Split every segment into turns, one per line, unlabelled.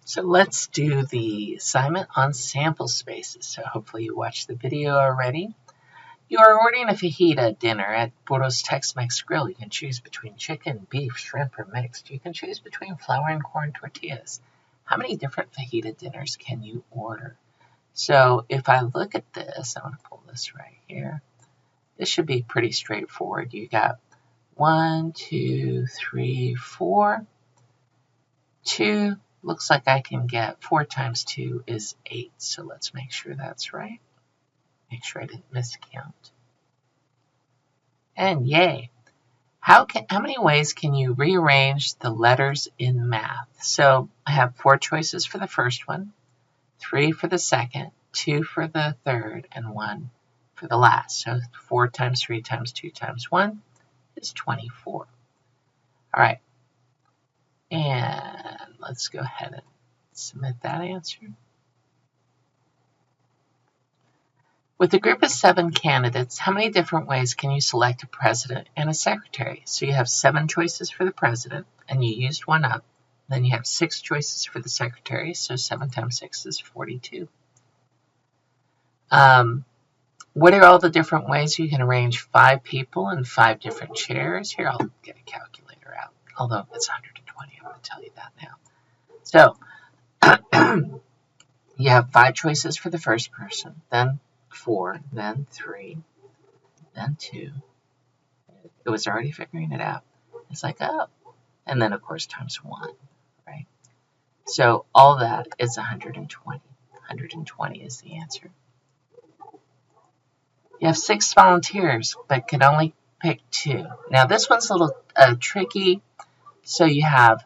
So let's do the assignment on sample spaces. So hopefully you watched the video already. You are ordering a fajita dinner at Burros Tex-Mex Grill. You can choose between chicken, beef, shrimp, or mixed. You can choose between flour and corn tortillas. How many different fajita dinners can you order? So if I look at this, I'm going to pull this right here. This should be pretty straightforward. You got 1, 2, 3, 4, 2. Looks like I can get 4 times 2 is 8. So let's make sure that's right. Make sure I didn't miscount. And yay. How many ways can you rearrange the letters in math? So I have 4 choices for the first one, 3 for the second, 2 for the third, and 1 for the last. So 4 times 3 times 2 times 1 is 24. All right. And let's go ahead and submit that answer. With a group of 7 candidates, how many different ways can you select a president and a secretary? So you have 7 choices for the president, and you used 1 up. Then you have 6 choices for the secretary, so 7 times 6 is 42. What are all the different ways you can arrange 5 people in 5 different chairs? Here, I'll get a calculator out, although it's 120, I'm going to tell you that now. So, you have 5 choices for the first person, then 4, then 3, then 2. It was already figuring it out. It's like, oh. And then, of course, times 1, right? So all that is 120. 120 is the answer. You have 6 volunteers, but can only pick 2. Now, this one's a little tricky. So you have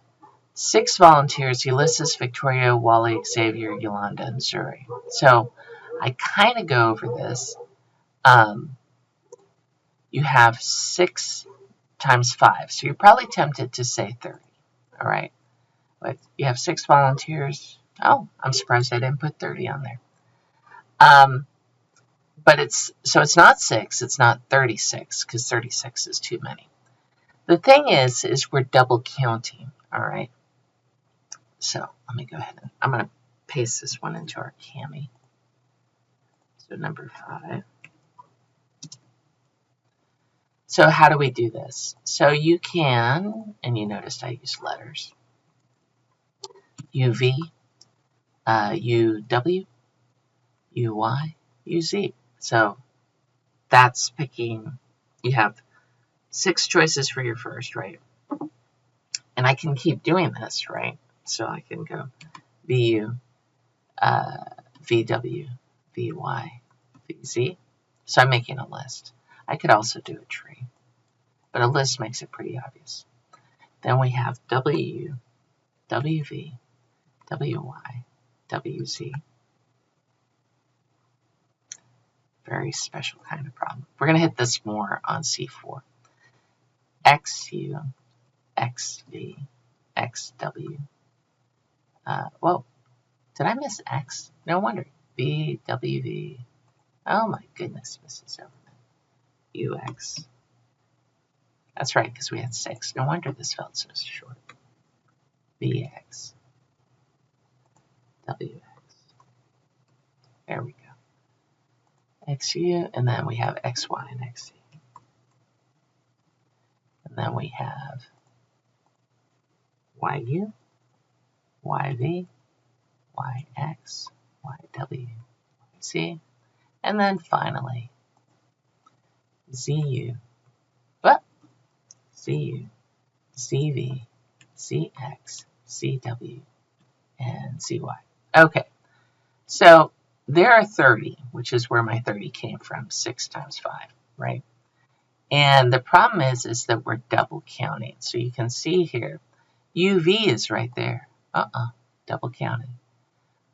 6 volunteers: Ulysses, Victoria, Wally, Xavier, Yolanda, and Zuri. So I kind of go over this. You have 6 times 5. So you're probably tempted to say 30. All right. But you have 6 volunteers. Oh, I'm surprised I didn't put 30 on there. But it's not 6. It's not 36, because 36 is too many. The thing is we're double counting. All right. So let me go ahead and I'm going to paste this one into our Cami. So number 5. So how do we do this? So you can, and you noticed I used letters. UV, UW, UY, UZ. So that's picking, you have 6 choices for your first, right? And I can keep doing this, right? So I can go VU, VW, VY, VZ. So I'm making a list. I could also do a tree, but a list makes it pretty obvious. Then we have WU, WV, WY, WZ. Very special kind of problem. We're going to hit this more on C4. XU, XV, XW. Whoa, did I miss X? No wonder. VWV. Oh my goodness, Mrs. Overman. UX. That's right, because we had 6. No wonder this felt so short. VX. WX. There we go. XU, and then we have XY and XZ. And then we have YU, YV, YX, YW, YZ, and then finally ZU, ZU, ZV, ZX, ZW, and ZY. Okay, so there are 30, which is where my 30 came from, 6 times 5, right? And the problem is that we're double counting. So you can see here, UV is right there. Double counted.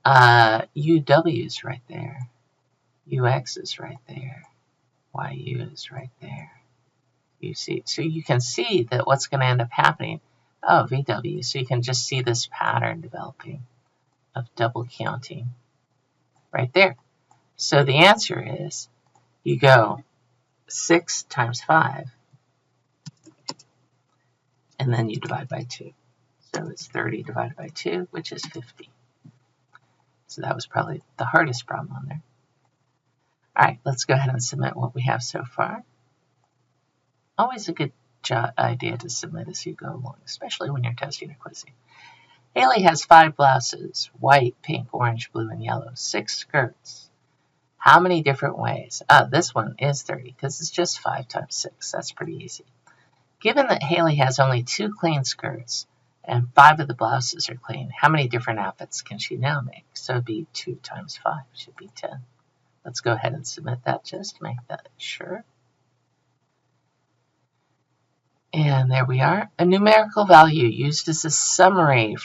UW is right there. UX is right there. YU is right there. UC. So you can see that what's going to end up happening. Oh, VW. So you can just see this pattern developing of double counting right there. So the answer is you go 6 times 5, and then you divide by 2. So it's 30 divided by 2, which is 50. So that was probably the hardest problem on there. All right, let's go ahead and submit what we have so far. Always a good idea to submit as you go along, especially when you're testing or quizzing. Haley has 5 blouses, white, pink, orange, blue, and yellow, 6 skirts. How many different ways? This one is 30 because it's just 5 times 6. That's pretty easy. Given that Haley has only 2 clean skirts and 5 of the blouses are clean, how many different outfits can she now make? So it'd be 2 times 5 should be 10. Let's go ahead and submit that just to make that sure. And there we are. A numerical value used as a summary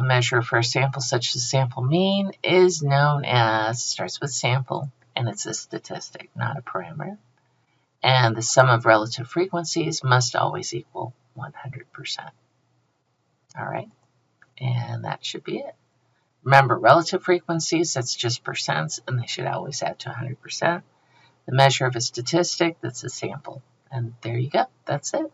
measure for a sample such as sample mean is known as, starts with sample, and it's a statistic, not a parameter. And the sum of relative frequencies must always equal 100%. All right, and that should be it. Remember, relative frequencies, that's just percents, and they should always add to 100%. The measure of a statistic, that's a sample. And there you go. That's it.